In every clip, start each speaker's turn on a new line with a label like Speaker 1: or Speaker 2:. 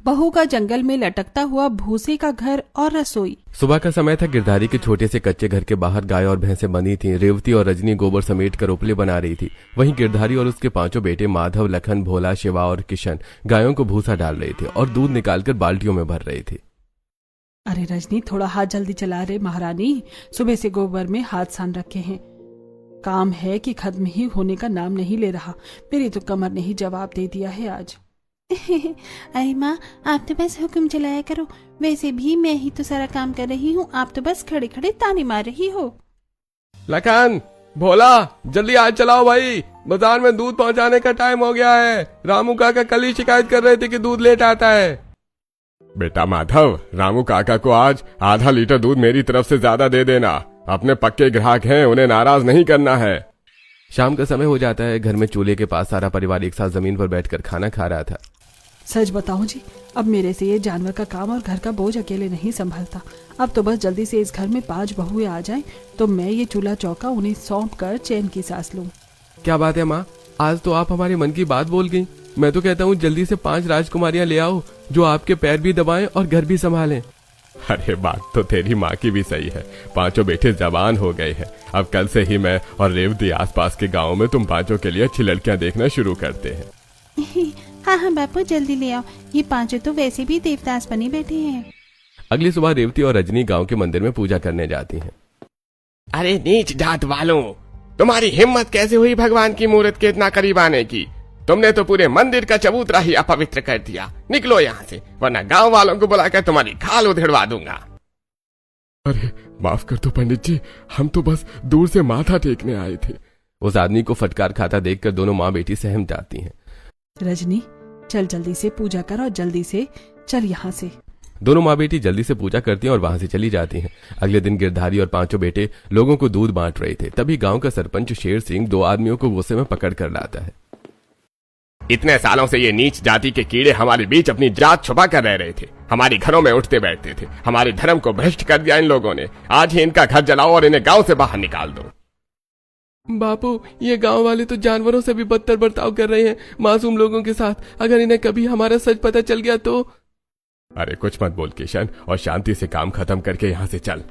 Speaker 1: बहू का जंगल में लटकता हुआ भूसे का घर और रसोई।
Speaker 2: सुबह का समय था। गिरधारी के छोटे से कच्चे घर के बाहर गाय और भैंसें बंधी थीं। रेवती और रजनी गोबर समेट कर उपले बना रही थी। वहीं गिरधारी और उसके 5 बेटे माधव, लखन, भोला, शिवा और किशन गायों को भूसा डाल रहे थे और दूध निकालकर बाल्टियों में भर रहे थे।
Speaker 1: अरे रजनी, थोड़ा हाथ जल्दी चला रे महारानी, सुबह से गोबर में हाथ सान रखे हैं। काम है कि खत्म ही होने का नाम नहीं ले रहा। मेरी तो कमर ने ही जवाब दे दिया है आज।
Speaker 3: अरे माँ, आप तो बस हुक्म चलाया करो। वैसे भी मैं ही तो सारा काम कर रही हूँ, आप तो बस खड़े खड़े ताने मार रही हो।
Speaker 2: लखन, भोला, जल्दी आज चलाओ भाई, बाजार में दूध पहुंचाने का टाइम हो गया है। रामू काका कल ही शिकायत कर रहे थे कि दूध लेट आता है।
Speaker 4: बेटा माधव, रामू काका को आज आधा लीटर दूध मेरी तरफ से ज्यादा दे देना। अपने पक्के ग्राहक हैं, उन्हें नाराज नहीं करना है।
Speaker 2: शाम का समय हो जाता है। घर में चूल्हे के पास सारा परिवार एक साथ जमीन पर बैठकर खाना खा रहा था।
Speaker 1: सच बताऊं जी, अब मेरे से ये जानवर का काम और घर का बोझ अकेले नहीं संभलता। अब तो बस जल्दी से इस घर में 5 बहुएं आ जाएं तो मैं ये चूल्हा चौका उन्हें सौंप कर चैन की सांस लूं।
Speaker 2: क्या बात है माँ, आज तो आप हमारे मन की बात बोल गई। मैं तो कहता हूँ जल्दी से 5 राजकुमारियां ले आओ जो आपके पैर भी दबाएं और घर भी संभालें।
Speaker 4: अरे बात तो तेरी माँ की भी सही है। 5 बेटे जवान हो गए हैं। अब कल से ही मैं और रेवती आसपास के गाँव में तुम 5 के लिए अच्छी लड़कियां देखना शुरू करते हैं।
Speaker 3: हाँ हाँ बापू, जल्दी ले आओ। ये 5 तो वैसे भी देवदास बनी बैठे हैं।
Speaker 2: अगली सुबह रेवती और रजनी गांव के मंदिर में पूजा करने जाती हैं।
Speaker 4: अरे नीच जात वालों, तुम्हारी हिम्मत कैसे हुई भगवान की मूर्त के इतना करीब आने की? तुमने तो पूरे मंदिर का चबूतरा ही अपवित्र कर दिया। निकलो यहाँ से, वरना गांव वालों को बुलाकर तुम्हारी खाल उधेड़वा दूंगा। अरे माफ कर दो पंडित जी, हम तो बस दूर से माथा टेकने आए थे।
Speaker 2: उस आदमी को फटकार खाता देखकर दोनों माँ बेटी सहम जाती हैं।
Speaker 1: रजनी, चल जल्दी से पूजा कर और जल्दी से चल यहाँ से।
Speaker 2: दोनों माँ बेटी जल्दी से पूजा करती हैं और वहां से चली जाती हैं। अगले दिन गिरधारी और 5 बेटे लोगों को दूध बांट रहे थे। तभी गांव का सरपंच शेर सिंह 2 आदमियों को गुस्से में पकड़ कर लाता है।
Speaker 4: इतने सालों से ये नीच जाति के कीड़े हमारे बीच अपनी जात छुपा कर रह रहे थे। हमारे घरों में उठते बैठते थे। हमारे धर्म को भ्रष्ट कर दिया इन लोगों ने। आज ही इनका घर जलाओ और इन्हें गांव से बाहर निकाल दो।
Speaker 2: बापू, ये गांव वाले तो जानवरों से भी बदतर बर्ताव कर रहे हैं मासूम लोगों के साथ। अगर इन्हें कभी हमारा सच पता चल गया तो।
Speaker 4: अरे कुछ मत बोल किशन, और शांति से काम खत्म करके यहाँ से चल।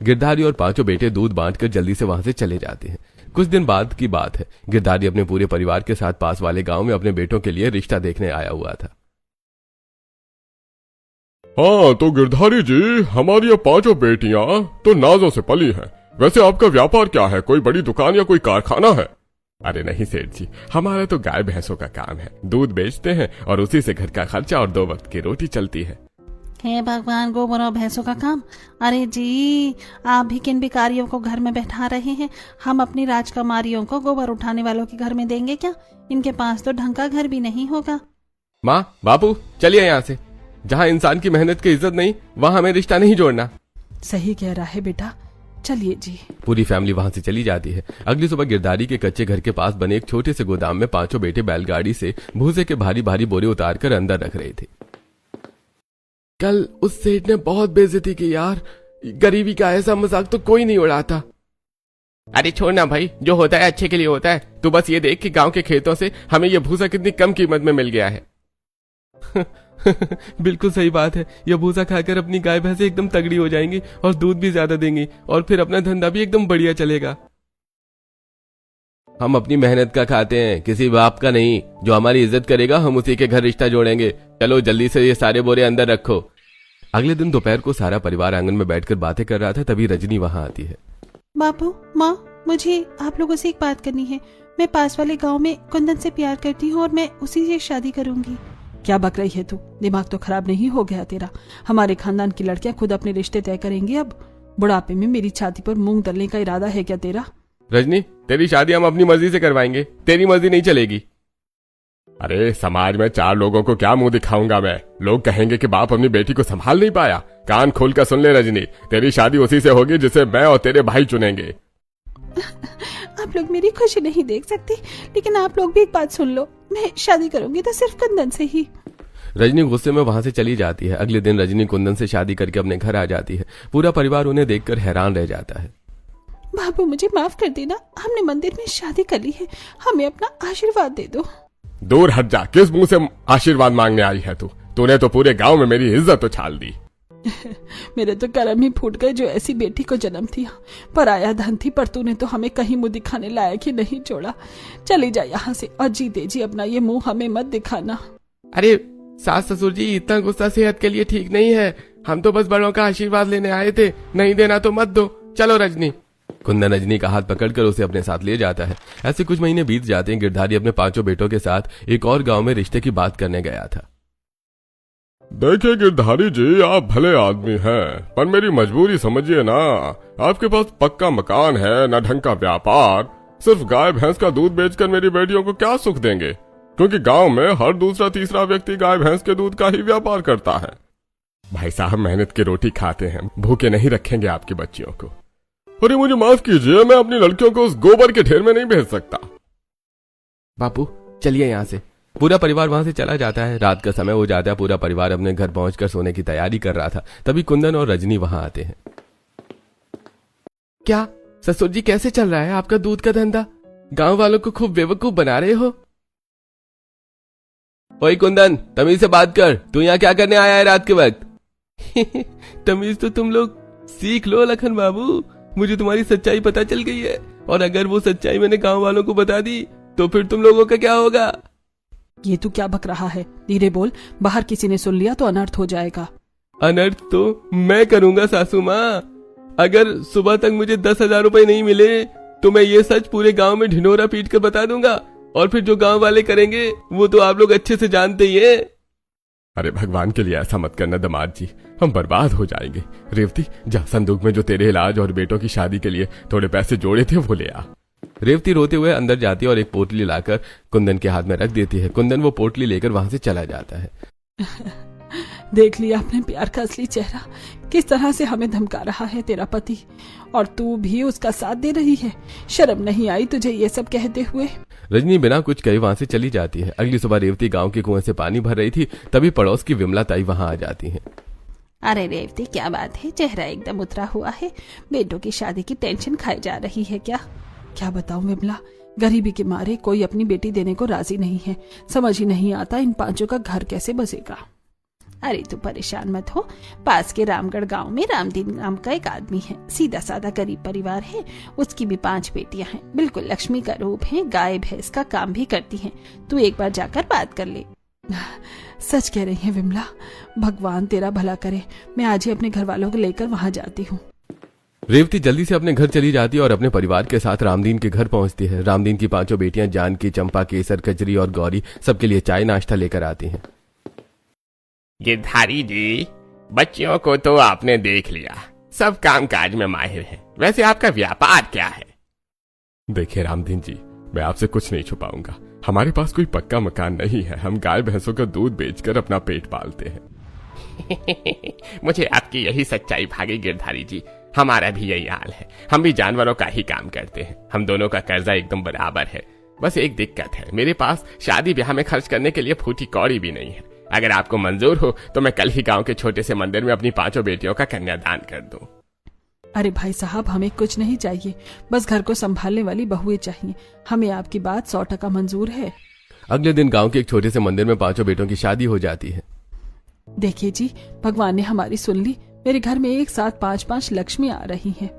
Speaker 2: गिरधारी और 5 बेटे दूध बांटकर जल्दी से वहां से चले जाते हैं। कुछ दिन बाद की बात है। गिरधारी अपने पूरे परिवार के साथ पास वाले गांव में अपने बेटों के लिए रिश्ता देखने आया हुआ था।
Speaker 4: हाँ तो गिरधारी जी, हमारी ये 5 बेटियां तो नाजों से पली हैं। वैसे आपका व्यापार क्या है? कोई बड़ी दुकान या कोई कारखाना है? अरे नहीं सेठ जी, हमारा तो गाय भैंसों का काम है। दूध बेचते हैं और उसी से घर का खर्चा और 2 वक्त की रोटी चलती है।
Speaker 3: हे भगवान, गोबर और भैंसों का काम? अरे जी, आप भी किन भिखारियों को घर में बैठा रहे हैं? हम अपनी राजकुमारियों को गोबर उठाने वालों के घर में देंगे क्या? इनके पास तो ढंग का घर भी नहीं होगा।
Speaker 2: माँ, बापू, चलिए यहाँ से। जहाँ इंसान की मेहनत की इज्जत नहीं, वहाँ हमें रिश्ता नहीं जोड़ना।
Speaker 1: सही कह रहा है बेटा, चलिए जी।
Speaker 2: पूरी फैमिली वहां से चली जाती है। अगली सुबह गिरधारी के कच्चे घर के पास बने एक छोटे से गोदाम में 5 बेटे बैलगाड़ी से भूसे के भारी भारी बोरे उतारकर अंदर रख रहे थे। कल उस सेठ ने बहुत बेइज्जती की यार। गरीबी का ऐसा मजाक तो कोई नहीं उड़ाता। अरे छोड़ना भाई, जो होता है अच्छे के लिए होता है। तू बस ये देख कि गांव के खेतों से हमें ये भूसा कितनी कम कीमत में मिल गया है। बिल्कुल सही बात है। यह भूसा खाकर अपनी गाय भैंसे एकदम तगड़ी हो जाएंगी और दूध भी ज्यादा देंगी और फिर अपना धंधा भी एकदम बढ़िया चलेगा। हम अपनी मेहनत का खाते हैं, किसी बाप का नहीं। जो हमारी इज्जत करेगा हम उसी के घर रिश्ता जोड़ेंगे। चलो जल्दी से ये सारे बोरे अंदर रखो। अगले दिन दोपहर को सारा परिवार आंगन में बैठकर बातें कर रहा था। तभी रजनी वहां आती है।
Speaker 3: बापू, माँ, मुझे आप लोगों से एक बात करनी है। मैं पास वाले गाँव में कुंदन से प्यार करती हूँ और मैं उसी से शादी करूंगी।
Speaker 1: क्या बक रही है तू? दिमाग तो खराब नहीं हो गया तेरा? हमारे खानदान की लड़कियां खुद अपने रिश्ते तय करेंगी। अब बुढ़ापे में मेरी छाती पर मूंग दलने का इरादा है क्या तेरा?
Speaker 2: रजनी, तेरी शादी हम अपनी मर्जी से करवाएंगे, तेरी मर्जी नहीं चलेगी।
Speaker 4: अरे समाज में 4 लोगों को क्या मुंह दिखाऊंगा मैं? लोग कहेंगे कि बाप अपनी बेटी को संभाल नहीं पाया। कान खोल कर सुन ले रजनी, तेरी शादी उसी से होगी जिसे मैं और तेरे भाई चुनेंगे।
Speaker 3: आप लोग मेरी खुशी नहीं देख सकते, लेकिन आप लोग भी एक बात सुन लो। मैं शादी करूंगी तो सिर्फ कुंदन से ही।
Speaker 2: रजनी गुस्से में वहां से चली जाती है। अगले दिन रजनी कुंदन से शादी करके अपने घर आ जाती है। पूरा परिवार उन्हें देखकर हैरान रह जाता है।
Speaker 3: बाबू, मुझे माफ कर देना। हमने मंदिर में शादी कर ली है। हमें अपना आशीर्वाद दे दो।
Speaker 4: दूर हट जा, किस मुंह से आशीर्वाद मांगने आई है तू? तूने तो पूरे गांव में मेरी इज्जत उछाल दी।
Speaker 1: मेरे तो कर्म ही फूट गए जो ऐसी बेटी को जन्म दिया। पराया धन थी, पर तूने तो हमें कहीं मुंह दिखाने लायक ही नहीं छोड़ा। चली जा यहाँ से और जीते जी अपना ये मुंह हमें मत दिखाना।
Speaker 4: अरे सास ससुर जी, इतना गुस्सा सेहत के लिए ठीक नहीं है। हम तो बस बड़ों का आशीर्वाद लेने आए थे, नहीं देना तो मत दो। चलो रजनी।
Speaker 2: कुंदन रजनी का हाथ पकड़कर उसे अपने साथ ले जाता है। ऐसे कुछ महीने बीत जाते हैं। गिरधारी अपने 5 बेटों के साथ एक और गांव में रिश्ते की बात करने गया था।
Speaker 4: देखिए गिरधारी जी, आप भले आदमी हैं, पर मेरी मजबूरी समझिए ना। आपके पास पक्का मकान है, न ढंग का व्यापार। सिर्फ गाय भैंस का दूध बेचकर मेरी बेटियों को क्या सुख देंगे? क्योंकि गांव में हर दूसरा तीसरा व्यक्ति गाय भैंस के दूध का ही व्यापार करता है। भाई साहब, मेहनत की रोटी खाते हैं, भूखे नहीं रखेंगे आपकी बच्चियों को। अरे मुझे माफ कीजिए, मैं अपनी लड़कियों को उस गोबर के ढेर में नहीं भेज सकता।
Speaker 2: बापू चलिए यहाँ से। पूरा परिवार वहां से चला जाता है। रात का समय हो जाता है। पूरा परिवार अपने घर पहुंचकर सोने की तैयारी कर रहा था। तभी कुंदन और रजनी वहां आते हैं। क्या ससुर जी, कैसे चल रहा है आपका दूध का धंधा? गांव वालों को खूब बेवकूफ बना रहे हो। ओए कुंदन, तमीज से बात कर। तू यहाँ क्या करने आया है रात के वक्त? तमीज तो तुम लोग सीख लो लखन बाबू। मुझे तुम्हारी सच्चाई पता चल गई है, और अगर वो सच्चाई मैंने गांव वालों को बता दी तो फिर तुम लोगों का क्या होगा?
Speaker 1: ये तू क्या बक रहा है? धीरे बोल, बाहर किसी ने सुन लिया तो अनर्थ हो जाएगा।
Speaker 2: अनर्थ तो मैं करूंगा सासू माँ। अगर सुबह तक मुझे 10,000 रुपए नहीं मिले तो मैं ये सच पूरे गांव में ढिंढोरा पीट कर बता दूंगा, और फिर जो गांव वाले करेंगे वो तो आप लोग अच्छे से जानते ही हैं।
Speaker 4: अरे भगवान के लिए ऐसा मत करना दामाद जी, हम बर्बाद हो जाएंगे। रेवती, जा संदूक में जो तेरे इलाज और बेटों की शादी के लिए थोड़े पैसे जोड़े थे वो ले आ।
Speaker 2: रेवती रोते हुए अंदर जाती है और एक पोटली लाकर कुंदन के हाथ में रख देती है। कुंदन वो पोटली लेकर वहां से चला जाता है।
Speaker 1: देख लिया अपने प्यार का असली चेहरा, किस तरह से हमें धमका रहा है तेरा पति, और तू भी उसका साथ दे रही है। शर्म नहीं आई तुझे ये सब कहते हुए?
Speaker 2: रजनी बिना कुछ कहे वहां से चली जाती है। अगली सुबह रेवती गांव के कुएं से पानी भर रही थी, तभी पड़ोस की विमला ताई वहां आ जाती हैं।
Speaker 3: अरे रेवती, क्या बात है? चेहरा एकदम उतरा हुआ है। बेटों की शादी की टेंशन खाई जा रही है क्या?
Speaker 1: क्या बताऊं विमला, गरीबी के मारे कोई अपनी बेटी देने को राजी नहीं है। समझ ही नहीं आता इन 5 का घर कैसे बसेगा।
Speaker 3: अरे तू परेशान मत हो। पास के रामगढ़ गांव में रामदीन नाम का एक आदमी है, सीधा साधा गरीब परिवार है। उसकी भी 5 बेटियां हैं, बिल्कुल लक्ष्मी का रूप है। गाय भैंस का काम भी करती हैं। तू एक बार जाकर बात कर ले।
Speaker 1: सच कह रही है विमला, भगवान तेरा भला करे। मैं आज ही अपने घर वालों को लेकर वहां जाती हूँ।
Speaker 2: रेवती जल्दी से अपने घर चली जाती है और अपने परिवार के साथ रामदीन के घर पहुंचती है। रामदीन की 5 बेटियां जानकी, चंपा, केसर, कजरी और गौरी सबके लिए चाय नाश्ता लेकर आती हैं।
Speaker 4: गिरधारी जी, बच्चियों को तो आपने देख लिया, सब काम काज में माहिर है। वैसे आपका व्यापार क्या है? देखिए रामदीन जी, मैं आपसे कुछ नहीं छुपाऊंगा। हमारे पास कोई पक्का मकान नहीं है। हम गाय भैंसों का दूध बेचकर अपना पेट पालते हैं। मुझे आपकी यही सच्चाई भागी गिरधारी जी। हमारा भी यही हाल है। हम भी जानवरों का ही काम करते हैं। हम दोनों का कर्जा एकदम बराबर है। बस एक दिक्कत है, मेरे पास शादी ब्याह में खर्च करने के लिए फूटी कौड़ी भी नहीं है। अगर आपको मंजूर हो तो मैं कल ही गांव के छोटे से मंदिर में अपनी 5 बेटियों का कन्यादान कर दूं।
Speaker 1: अरे भाई साहब, हमें कुछ नहीं चाहिए, बस घर को संभालने वाली बहुएं चाहिए। हमें आपकी बात 100% मंजूर है।
Speaker 2: अगले दिन गांव के एक छोटे से मंदिर में 5 बेटों की शादी हो जाती है।
Speaker 1: देखिए जी, भगवान ने हमारी सुन ली। मेरे घर में एक साथ 5-5 लक्ष्मी आ रही हैं।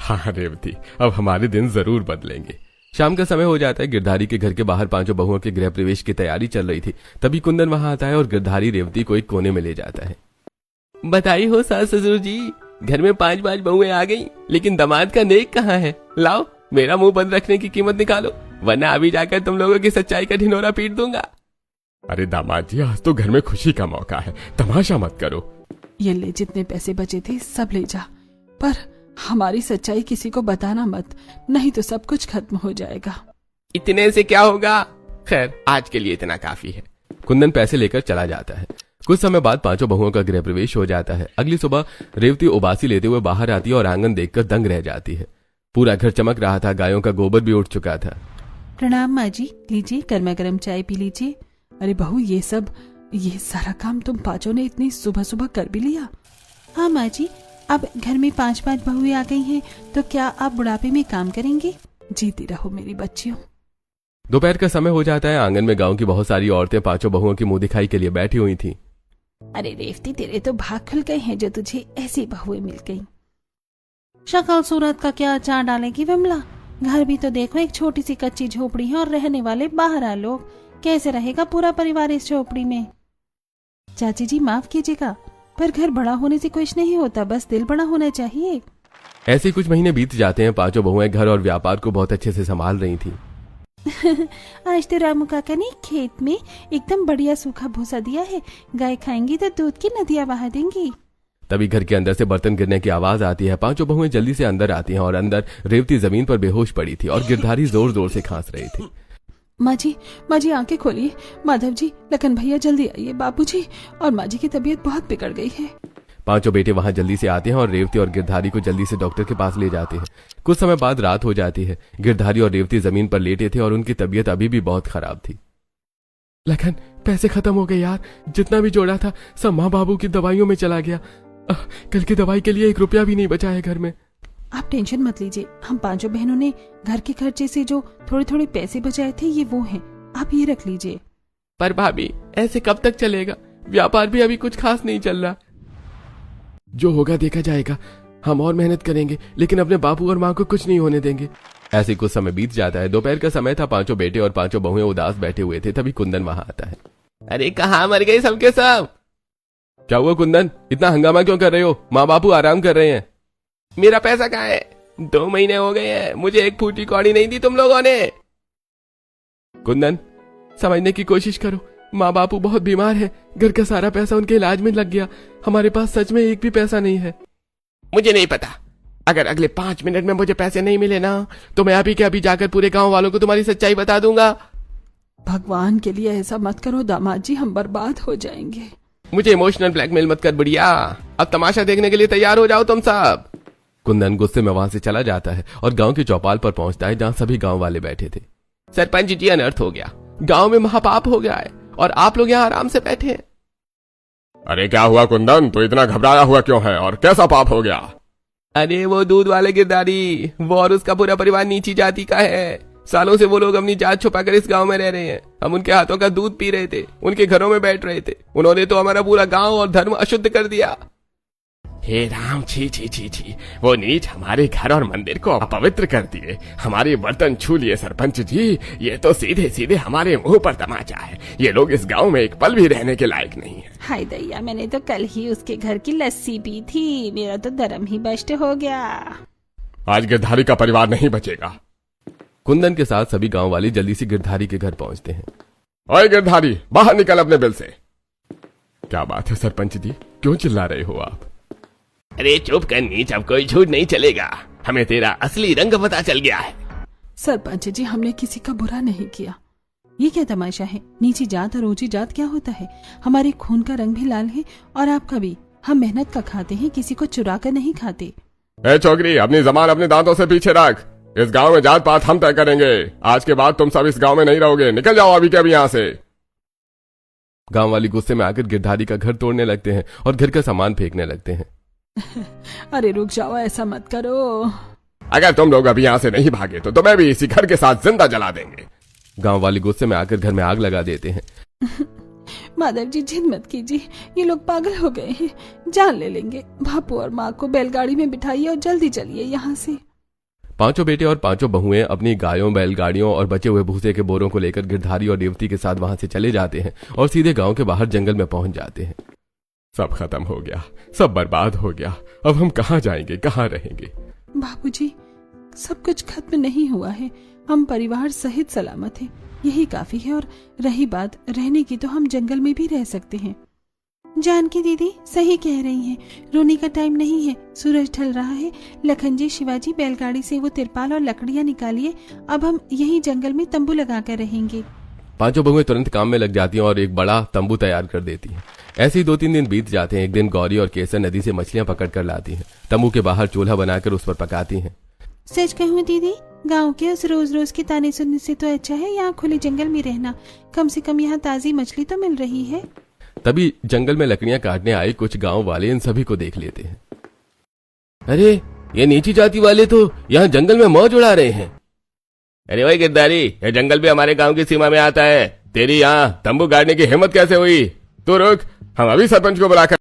Speaker 4: हाँ रेवती, अब हमारे दिन जरूर बदलेंगे।
Speaker 2: शाम का समय हो जाता है। गिरधारी के घर के बाहर 5 बहुओं के गृह प्रवेश की तैयारी चल रही थी। तभी कुंदन वहां आता है और गिरधारी रेवती को एक कोने में ले जाता है। बधाई हो सास ससुर जी, घर में 5 बहुएं आ गई, लेकिन दामाद का नेक कहाँ है? लाओ, मेरा मुंह बंद रखने की कीमत निकालो, वरना अभी जाकर तुम लोगों की सच्चाई का ढिंढोरा पीट दूंगा।
Speaker 4: अरे दामाद जी, आज तो घर में खुशी का मौका है, तमाशा मत करो।
Speaker 1: ये ले, जितने पैसे बचे थे सब ले जा, पर हमारी सच्चाई किसी को बताना मत, नहीं तो सब कुछ खत्म हो जाएगा।
Speaker 4: इतने से क्या होगा? खैर, आज के लिए इतना काफी है।
Speaker 2: कुंदन पैसे लेकर चला जाता है। कुछ समय बाद 5 बहुओं का गृह प्रवेश हो जाता है। अगली सुबह रेवती उबासी लेते हुए बाहर आती है और आंगन देखकर दंग रह जाती है। पूरा घर चमक रहा था, गायों का गोबर भी उठ चुका था।
Speaker 3: प्रणाम माँ जी, लीजिए गर्मा गर्म चाय पी लीजिए।
Speaker 1: अरे बहू, ये सारा काम तुम 5 ने इतनी सुबह सुबह कर भी लिया?
Speaker 3: हाँ माँ जी, अब घर में 5 बहुएं आ गई हैं, तो क्या आप बुढ़ापे में काम करेंगी?
Speaker 1: जीती रहो मेरी बच्चियों।
Speaker 2: दोपहर का समय हो जाता है। आंगन में गांव की बहुत सारी औरतें 5 बहुओं की मुंह दिखाई के लिए बैठी हुई थी।
Speaker 3: अरे रेवती, तेरे तो भाग खुल गए हैं जो तुझे ऐसी बहुएं मिल गई। शक्ल सूरत का क्या अचार डालेगी विमला? घर भी तो देखो, एक छोटी सी कच्ची झोपड़ी है और रहने वाले बाहर लोग। कैसे रहेगा पूरा परिवार इस झोपड़ी में? चाची जी माफ कीजिएगा, पर घर बड़ा होने से कुछ नहीं होता, बस दिल बड़ा होना चाहिए।
Speaker 2: ऐसे कुछ महीने बीत जाते हैं। पांचों बहुएं घर और व्यापार को बहुत अच्छे से संभाल रही थी।
Speaker 3: आज तो रामू काका ने खेत में एकदम बढ़िया सूखा भूसा दिया है, गाय खाएंगी तो दूध की नदियां बहा देंगी।
Speaker 2: तभी घर के अंदर से बर्तन गिरने की आवाज आती है। पांचों बहुएं जल्दी से अंदर आती हैं और अंदर रेवती जमीन पर बेहोश पड़ी थी और गिरधारी जोर जोर से खांस रही थी।
Speaker 1: माँ जी आंखें खोलिए। माधव जी, लखन भैया जल्दी आइए। बापूजी और माँ जी की तबीयत बहुत बिगड़ गई है।
Speaker 2: पांचों बेटे वहां जल्दी से आते हैं और रेवती और गिरधारी को जल्दी से डॉक्टर के पास ले जाते हैं। कुछ समय बाद रात हो जाती है। गिरधारी और रेवती जमीन पर लेटे थे और उनकी तबीयत अभी भी बहुत खराब थी। लखन, पैसे खत्म हो गए यार, जितना भी जोड़ा था सब माँ बाबू की दवाइयों में चला गया। कल की दवाई के लिए 1 रुपया भी नहीं बचा है घर में।
Speaker 1: आप टेंशन मत लीजिए, हम 5 बहनों ने घर के खर्चे से जो थोड़े थोड़े पैसे बचाए थे ये वो हैं, आप ये रख लीजिए।
Speaker 2: पर भाभी, ऐसे कब तक चलेगा? व्यापार भी अभी कुछ खास नहीं चल रहा। जो होगा देखा जाएगा, हम और मेहनत करेंगे लेकिन अपने बापू और माँ को कुछ नहीं होने देंगे। ऐसे कुछ समय बीत जाता है। दोपहर का समय था। पांचों बेटे और पांचों बहुएं उदास बैठे हुए थे। तभी कुंदन वहां आता है।
Speaker 4: अरे कहाँ मर गए सबके सब?
Speaker 2: क्या हुआ कुंदन, इतना हंगामा क्यों कर रहे हो? माँ बापू आराम कर रहे हैं।
Speaker 4: मेरा पैसा कहाँ है? 2 महीने हो गए हैं, मुझे एक फूटी कौड़ी नहीं दी तुम लोगों ने।
Speaker 2: कुंदन, समझने की कोशिश करो, माँ बापू बहुत बीमार है। घर का सारा पैसा उनके इलाज में लग गया। हमारे पास सच में एक भी पैसा नहीं है।
Speaker 4: मुझे नहीं पता, अगर अगले 5 मिनट में मुझे पैसे नहीं मिले ना तो मैं अभी के अभी जाकर पूरे गांव वालों को तुम्हारी सच्चाई बता दूंगा।
Speaker 1: भगवान के लिए ऐसा मत करो दामाद जी, हम बर्बाद हो जाएंगे।
Speaker 4: मुझे इमोशनल ब्लैकमेल मत कर बुढ़िया, अब तमाशा देखने के लिए तैयार हो जाओ तुम सब।
Speaker 2: कुंदन गुस्से में वहां से चला जाता है और गांव की चौपाल पर पहुंचता है जहां सभी गांव वाले बैठे थे।
Speaker 4: सरपंच जी, अनर्थ हो गया, गांव में महापाप हो गया है और आप लोग यहाँ आराम से बैठे हैं।
Speaker 5: अरे क्या हुआ कुंदन, तो इतना घबराया हुआ क्यों है और कैसा पाप हो गया?
Speaker 4: अरे वो दूध वाले गिरधारी, वो और उसका पूरा परिवार नीची जाति का है। सालों से वो लोग अपनी जात छुपाकर इस गांव में रह रहे हैं। हम उनके हाथों का दूध पी रहे थे, उनके घरों में बैठ रहे थे। उन्होंने तो हमारा पूरा गांव और धर्म अशुद्ध कर दिया।
Speaker 5: हे राम, छी छी छी छी, वो नीच हमारे घर और मंदिर को अपवित्र कर दिए, हमारे बर्तन छू लिए। सरपंच जी, ये तो सीधे सीधे हमारे मुंह पर तमाचा है। ये लोग इस गांव में एक पल भी रहने के लायक नहीं है।
Speaker 3: हाय दैया, मैंने तो कल ही उसके घर की लस्सी पी थी, मेरा तो धर्म ही भ्रष्ट हो गया।
Speaker 5: आज गिरधारी का परिवार नहीं बचेगा।
Speaker 2: कुंदन के साथ सभी गांव वाले जल्दी से गिरधारी के घर पहुंचते हैं।
Speaker 5: ओए गिरधारी, बाहर निकल अपने बिल से। क्या बात है सरपंच जी, क्यों चिल्ला रहे हो आप?
Speaker 4: अरे चुप कर नीच, अब कोई झूठ नहीं चलेगा, हमें तेरा असली रंग पता चल गया है।
Speaker 1: सरपंच जी, हमने किसी का बुरा नहीं किया। ये क्या तमाशा है? नीची जात और ऊंची जात क्या होता है? हमारे खून का रंग भी लाल है और आपका भी। हम मेहनत का खाते हैं, किसी को चुरा कर नहीं खाते।
Speaker 5: ए छोकरी, अपनी जबान अपने दांतों से पीछे रख। इस गांव में जात पात हम तय करेंगे। आज के बाद तुम सब इस गांव में नहीं रहोगे, निकल जाओ अभी के अभी यहाँ से।
Speaker 2: गांव वाली गुस्से में आकर गिरधारी का घर तोड़ने लगते हैं और घर का सामान फेंकने लगते हैं।
Speaker 1: अरे रुक जाओ, ऐसा मत करो।
Speaker 5: अगर तुम लोग अभी यहाँ से नहीं भागे तो तुम्हें भी इसी घर के साथ जिंदा जला देंगे।
Speaker 2: गांव वाले गुस्से में आकर घर में आग लगा देते हैं।
Speaker 1: माधव जी, जिद मत कीजिए, ये लोग पागल हो गए हैं, जान ले लेंगे। बापू और माँ को बैलगाड़ी में बिठाइए और जल्दी चलिए यहाँ से।
Speaker 2: पांचों बेटे और पांचों बहुएं अपनी गायों, बैलगाड़ियों और बचे हुए भूसे के बोरों को लेकर गिरधारी और रेवती के साथ वहां से चले जाते हैं और सीधे गांव के बाहर जंगल में पहुंच जाते हैं।
Speaker 5: सब खत्म हो गया, सब बर्बाद हो गया। अब हम कहाँ जाएंगे, कहाँ रहेंगे?
Speaker 1: बापूजी, सब कुछ खत्म नहीं हुआ है, हम परिवार सहित सलामत हैं, यही काफी है। और रही बात रहने की, तो हम जंगल में भी रह सकते हैं।
Speaker 3: जानकी दीदी सही कह रही हैं, रोने का टाइम नहीं है, सूरज ढल रहा है। लखन जी, शिवाजी, बैलगाड़ी से वो तिरपाल और लकड़ियां निकालिए, अब हम यही जंगल में तंबू लगाकर रहेंगे।
Speaker 2: पांचों बहुएं तुरंत काम में लग जाती हैं और एक बड़ा तंबू तैयार कर देती हैं। ऐसे ही 2-3 दिन बीत जाते हैं। एक दिन गौरी और केसर नदी से मछलियां पकड़ कर लाती हैं। तंबू के बाहर चूल्हा बनाकर उस पर पकाती हैं।
Speaker 3: सच कहूँ दीदी, गांव के उस रोज रोज के ताने सुनने से तो अच्छा है यहाँ खुले जंगल में रहना। कम से कम यहाँ ताजी मछली तो मिल रही है।
Speaker 2: तभी जंगल में लकड़ियां काटने आए कुछ गांव वाले इन सभी को देख लेते हैं। अरे, ये नीची जाति वाले तो यहाँ जंगल में मौज उड़ा रहे हैं।
Speaker 4: अरे भाई गिरधारी, ये जंगल भी हमारे गांव की सीमा में आता है, तेरी यहाँ तंबू गाड़ने की हिम्मत कैसे हुई? तू रुक, हम अभी सरपंच को बुलाकर